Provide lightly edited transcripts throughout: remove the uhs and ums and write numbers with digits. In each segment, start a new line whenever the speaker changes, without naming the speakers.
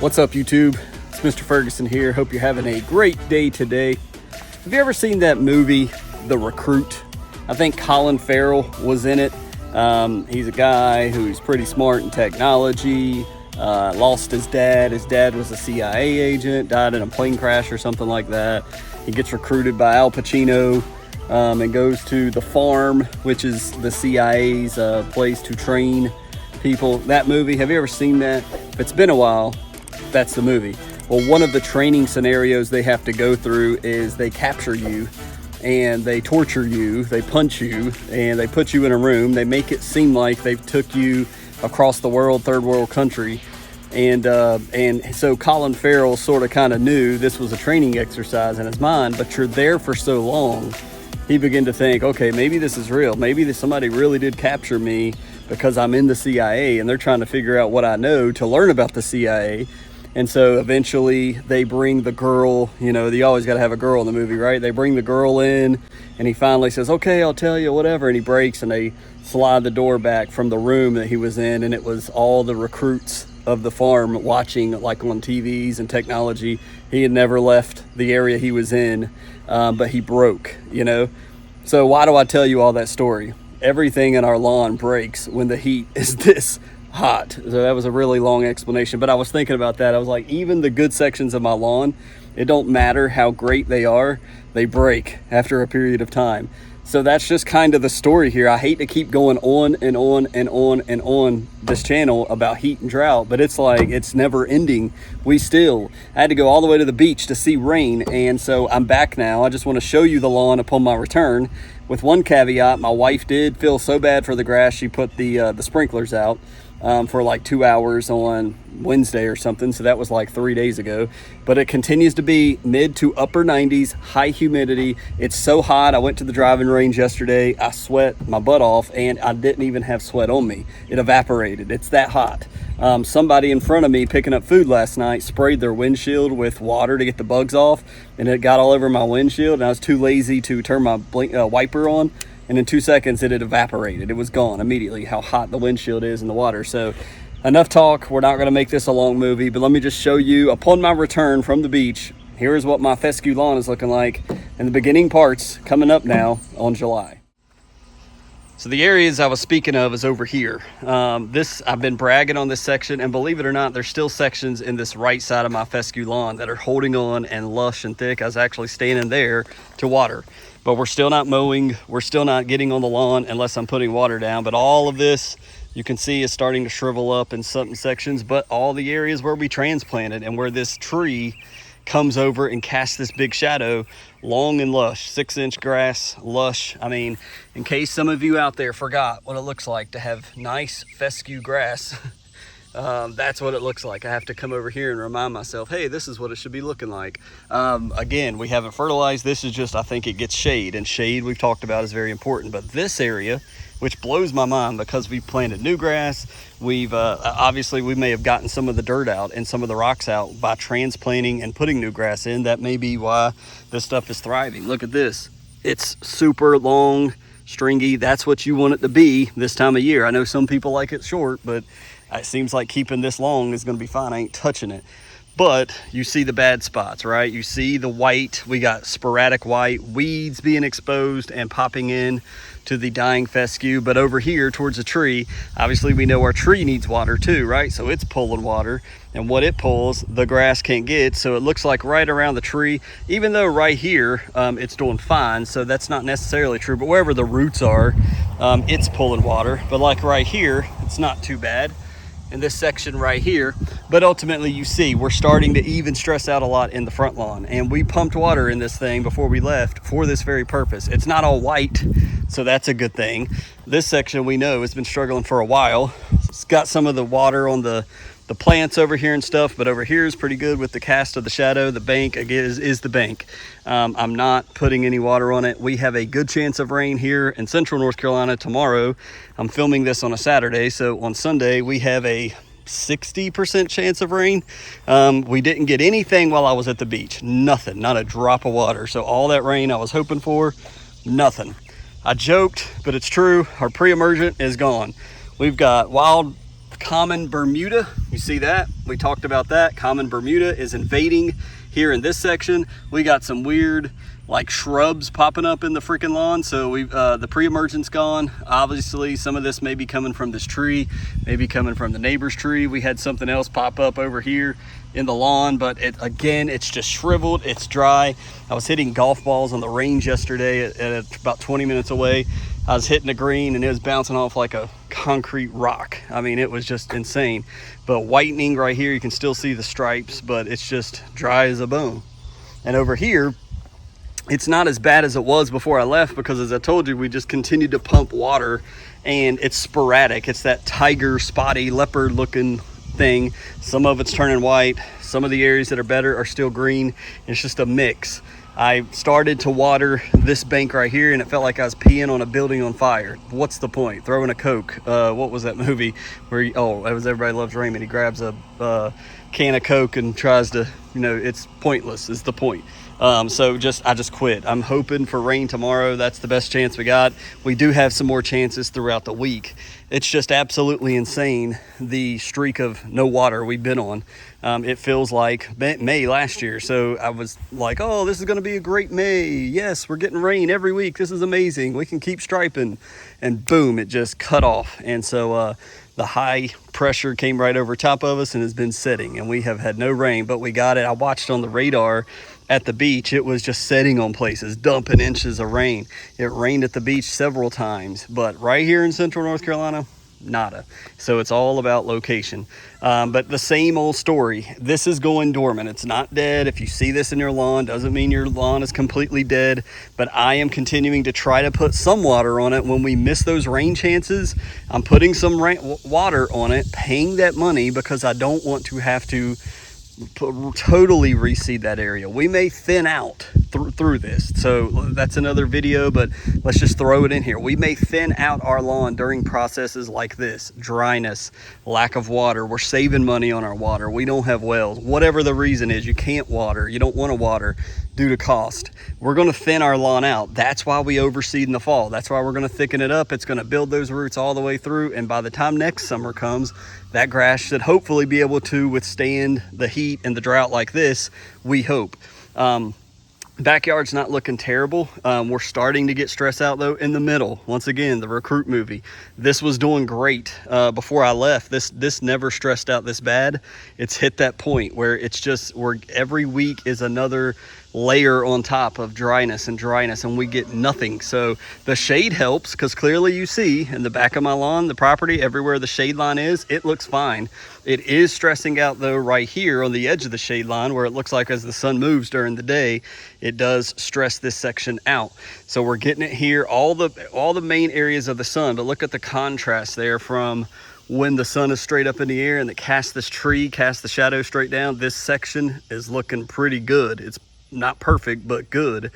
What's up, YouTube? It's Mr. Ferguson here. Hope you're having a great day today. Have you ever seen that movie, The Recruit? I think Colin Farrell was in it. He's a guy who's pretty smart in technology, lost his dad. His dad was a CIA agent, died in a plane crash or something like that. He gets recruited by Al Pacino and goes to the farm, which is the CIA's place to train people. That movie, have you ever seen that? If it's been a while, that's the movie. Well, one of the training scenarios they have to go through is they capture you and they torture you, they punch you, and they put you in a room. They make it seem like they took you across the world, third world country. And so Colin Farrell sort of kind of knew this was a training exercise in his mind, but you're there for so long, he began to think, okay, maybe this is real. Maybe somebody really did capture me because I'm in the CIA and they're trying to figure out what I know to learn about the CIA. And so eventually they bring the girl, you always got to have a girl in the movie, right? They bring the girl in and he finally says, okay, I'll tell you, whatever. And he breaks and they slide the door back from the room that he was in. And it was all the recruits of the farm watching like on TVs and technology. He had never left the area he was in, but he broke, So why do I tell you all that story? Everything in our lawn breaks when the heat is this hot. So that was a really long explanation, but I was thinking about that. I was like, even the good sections of my lawn, it don't matter how great they are, they break after a period of time. So that's just kind of the story here. I hate to keep going on and on and on and on this channel about heat and drought, but it's like, it's never ending. I had to go all the way to the beach to see rain. And so I'm back now. I just want to show you the lawn upon my return with one caveat. My wife did feel so bad for the grass. She put the sprinklers out for like 2 hours on Wednesday or something. So that was like 3 days ago, but it continues to be mid to upper 90s, high humidity. It's so hot. I went to the driving range yesterday. I sweat my butt off and I didn't even have sweat on me. It evaporated. It's that hot. Somebody in front of me picking up food last night sprayed their windshield with water to get the bugs off, and it got all over my windshield, and I was too lazy to turn my wiper on. And in 2 seconds, it had evaporated. It was gone immediately, how hot the windshield is in the water. So enough talk. We're not going to make this a long movie, but let me just show you, upon my return from the beach, here's what my fescue lawn is looking like in the beginning parts coming up now on July. So the areas I was speaking of is over here. I've been bragging on this section, and believe it or not, there's still sections in this right side of my fescue lawn that are holding on and lush and thick. I was actually standing there to water. But we're still not mowing. We're still not getting on the lawn unless I'm putting water down. But all of this, you can see, is starting to shrivel up in certain sections. But all the areas where we transplanted and where this tree comes over and casts this big shadow, long and lush, 6-inch grass, lush. I mean, in case some of you out there forgot what it looks like to have nice fescue grass, that's what it looks like. I have to come over here and remind myself, hey, this is what it should be looking like. Again, we haven't fertilized. This is just, I think it gets shade, and shade we've talked about is very important. But this area, which blows my mind because we've planted new grass, we've obviously we may have gotten some of the dirt out and some of the rocks out by transplanting and putting new grass in. That may be why this stuff is thriving. Look at this. It's super long, stringy. That's what you want it to be this time of year. I know some people like it short, but it seems like keeping this long is going to be fine. I ain't touching it. But you see the bad spots, right? You see the white. We got sporadic white, weeds being exposed and popping in to the dying fescue. But over here towards the tree, obviously we know our tree needs water too, right? So it's pulling water, and what it pulls, the grass can't get. So it looks like right around the tree, even though right here it's doing fine. So that's not necessarily true, but wherever the roots are, it's pulling water. But like right here, it's not too bad in this section right here. But ultimately, you see we're starting to even stress out a lot in the front lawn, and we pumped water in this thing before we left for this very purpose. It's not all white, so that's a good thing. This section we know has been struggling for a while. It's got some of the water on the plants over here and stuff, but over here is pretty good with the cast of the shadow. The bank again is the bank. I'm not putting any water on it. We have a good chance of rain here in central North Carolina tomorrow. I'm filming this on a Saturday, so on Sunday we have a 60% chance of rain. We didn't get anything while I was at the beach. Nothing, not a drop of water. So all that rain I was hoping for, nothing. I joked, but it's true. Our pre-emergent is gone. We've got wild common Bermuda. You see that? We talked about that. Common Bermuda is invading here in this section. We got some weird like shrubs popping up in the freaking lawn. So we the pre-emergence gone. Obviously some of this may be coming from this tree, maybe coming from the neighbor's tree. We had something else pop up over here in the lawn, but again, it's just shriveled, it's dry. I was hitting golf balls on the range yesterday at about 20 minutes away. I was hitting the green and it was bouncing off like a concrete rock. I mean, it was just insane. But whitening right here, you can still see the stripes, but it's just dry as a bone. And over here, it's not as bad as it was before I left, because as I told you, we just continued to pump water and it's sporadic. It's that tiger, spotty, leopard looking thing. Some of it's turning white. Some of the areas that are better are still green. It's just a mix. I started to water this bank right here and it felt like I was peeing on a building on fire. What's the point? Throwing a Coke. What was that movie where it was Everybody Loves Raymond. He grabs a can of Coke and tries to, it's pointless is the point. So I just quit. I'm hoping for rain tomorrow. That's the best chance we got. We do have some more chances throughout the week. It's just absolutely insane, the streak of no water we've been on. It feels like May last year. So I was like, oh, this is going to be a great May. Yes, we're getting rain every week. This is amazing. We can keep striping. And boom, it just cut off. And so the high pressure came right over top of us and has been setting. And we have had no rain, but we got it. I watched on the radar at the beach. It was just setting on places, dumping inches of rain. It rained at the beach several times, but right here in central North Carolina, nada. So it's all about location. But the same old story. This is going dormant. It's not dead. If you see this in your lawn, doesn't mean your lawn is completely dead, but I am continuing to try to put some water on it. When we miss those rain chances, I'm putting some water on it, paying that money, because I don't want to have to totally reseed that area. We may thin out through this, so that's another video, but let's just throw it in here. We may thin out our lawn during processes like this: dryness, lack of water. We're saving money on our water. We don't have wells. Whatever the reason is, you can't water, you don't want to water due to cost. We're going to thin our lawn out. That's why we overseed in the fall. That's why we're going to thicken it up. It's going to build those roots all the way through, and by the time next summer comes, that grass should hopefully be able to withstand the heat and the drought like this, we hope. Backyard's not looking terrible. We're starting to get stress out though in the middle. Once again, the recruit movie. This was doing great before I left. This never stressed out this bad. It's hit that point where it's just, every week is another layer on top of dryness, and we get nothing. So the shade helps, because clearly you see in the back of my lawn, the property, everywhere the shade line is, it looks fine. It is stressing out though right here on the edge of the shade line, where it looks like as the sun moves during the day, it does stress this section out. So we're getting it here, all the main areas of the sun, but look at the contrast there from when the sun is straight up in the air and it casts the shadow straight down. This section is looking pretty good. It's not perfect, but good.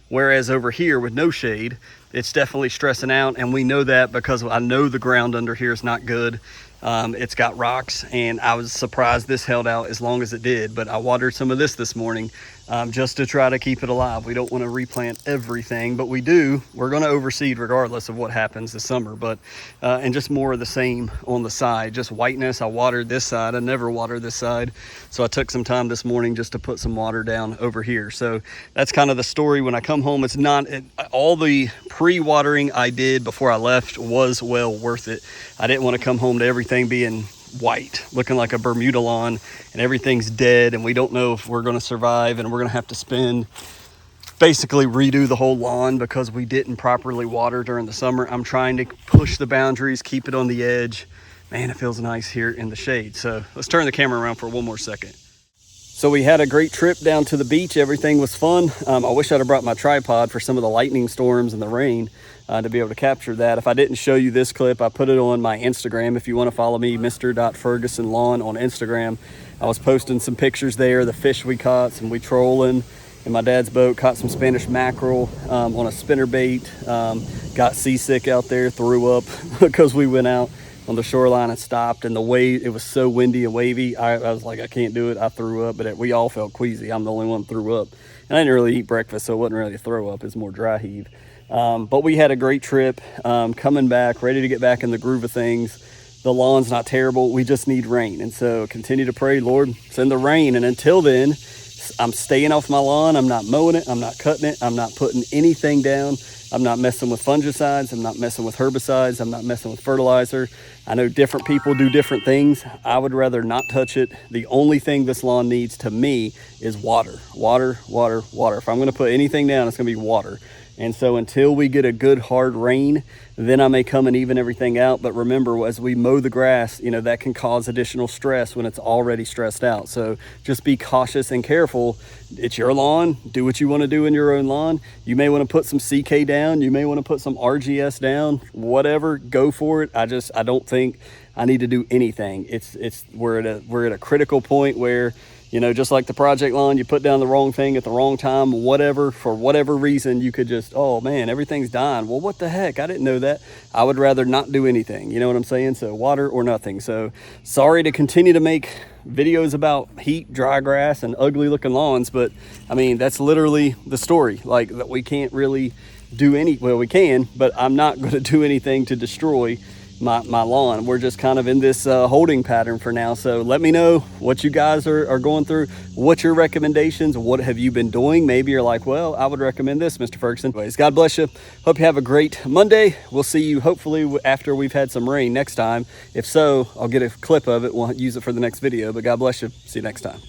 Whereas over here with no shade, it's definitely stressing out, and we know that because I know the ground under here is not good. It's got rocks, and I was surprised this held out as long as it did, but I watered some of this morning just to try to keep it alive. We don't want to replant everything, but we're going to overseed regardless of what happens this summer. But and just more of the same on the side, just whiteness. I watered this side. I never water this side, so I took some time this morning just to put some water down over here. So that's kind of the story. When I come home, it's not all the pre-watering I did before I left was well worth it. I didn't want to come home to everything being white, looking like a Bermuda lawn, and everything's dead, and we don't know if we're going to survive, and we're going to have to basically redo the whole lawn because we didn't properly water during the summer. I'm trying to push the boundaries, keep it on the edge. Man, it feels nice here in the shade. So let's turn the camera around for one more second. So we had a great trip down to the beach. Everything was fun. I wish I'd have brought my tripod for some of the lightning storms and the rain to be able to capture that. If I didn't show you this clip, I put it on my Instagram. If you want to follow me, Mr.FergusonLawn on Instagram. I was posting some pictures there, the fish we caught, some we trolling in my dad's boat, caught some Spanish mackerel on a spinnerbait, got seasick out there, threw up because we went out on the shoreline and stopped, and the wave, it was so windy and wavy. I was like, I can't do it. I threw up, but we all felt queasy. I'm the only one that threw up. And I didn't really eat breakfast, so it wasn't really a throw up. It's more dry heave. But we had a great trip, coming back, ready to get back in the groove of things. the lawn's not terrible. We just need rain. And so continue to pray, Lord, send the rain. And until then, I'm staying off my lawn. I'm not mowing it. I'm not cutting it. I'm not putting anything down. I'm not messing with fungicides. I'm not messing with herbicides. I'm not messing with fertilizer. I know different people do different things. I would rather not touch it. The only thing this lawn needs to me is water, water, water, water. If I'm going to put anything down, it's going to be water. And so until we get a good hard rain, then I may come and even everything out. But remember, as we mow the grass, you know, that can cause additional stress when it's already stressed out. So just be cautious and careful. It's your lawn. Do what you want to do in your own lawn. You may want to put some CK down. You may want to put some RGS down, whatever, go for it. I don't think I need to do anything. We're at a critical point where, you know, just like the project lawn, you put down the wrong thing at the wrong time, whatever, for whatever reason, you could just, oh man, everything's dying. Well, what the heck? I didn't know that. I would rather not do anything. You know what I'm saying? So water or nothing. So sorry to continue to make videos about heat, dry grass, and ugly looking lawns. But I mean, that's literally the story. Like, that we can't really do well, we can, but I'm not going to do anything to destroy my lawn. We're just kind of in this holding pattern for now. So let me know what you guys are going through. What's your recommendations? What have you been doing? Maybe you're like, well, I would recommend this, Mr. Ferguson. Anyways, God bless you. Hope you have a great Monday. We'll see you hopefully after we've had some rain next time. If so, I'll get a clip of it. We'll use it for the next video. But God bless you. See you next time.